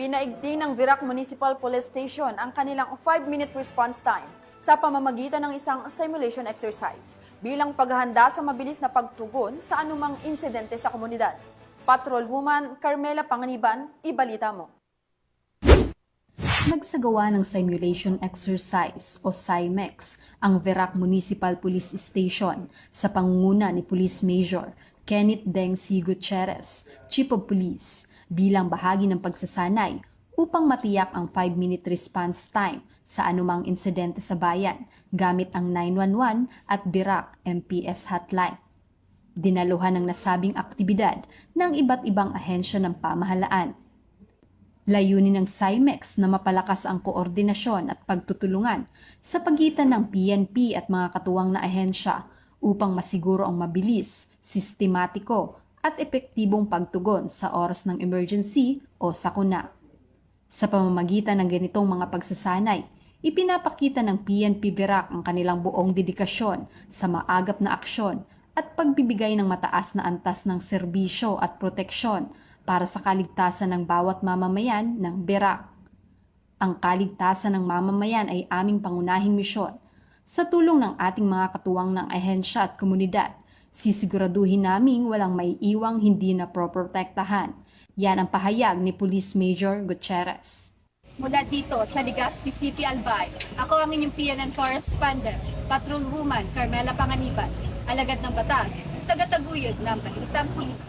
Pinaigting ng Virac Municipal Police Station ang kanilang 5-minute response time sa pamamagitan ng isang simulation exercise bilang paghahanda sa mabilis na pagtugon sa anumang insidente sa komunidad. Patrolwoman Carmela Panganiban, ibalita mo. Nagsagawa ng simulation exercise o SIMEX ang Virac Municipal Police Station sa pangunguna ni Police Major Kenneth Deng C. Gutierrez, Chief of Police, bilang bahagi ng pagsasanay upang matiyak ang 5-minute response time sa anumang insidente sa bayan gamit ang 911 at Virac MPS hotline. Dinaluhan ng nasabing aktibidad ng iba't ibang ahensya ng pamahalaan. Layunin ng SIMEX na mapalakas ang koordinasyon at pagtutulungan sa pagitan ng PNP at mga katuwang na ahensya upang masiguro ang mabilis, sistematiko at epektibong pagtugon sa oras ng emergency o sakuna. Sa pamamagitan ng ganitong mga pagsasanay, ipinapakita ng PNP Virac ang kanilang buong dedikasyon sa maagap na aksyon at pagbibigay ng mataas na antas ng serbisyo at proteksyon para sa kaligtasan ng bawat mamamayan ng Virac. Ang kaligtasan ng mamamayan ay aming pangunahing misyon. Sa tulong ng ating mga katuwang ng ahensya at komunidad, sisiguraduhin naming walang maiiwang hindi na proprotektahan. Yan ang pahayag ni Police Major Gutierrez. Mula dito sa Legazpi City, Albay, ako ang inyong PNN correspondent, Patrolwoman Carmela Panganiban, alagad ng batas, tagataguyod ng Balitang Pulis.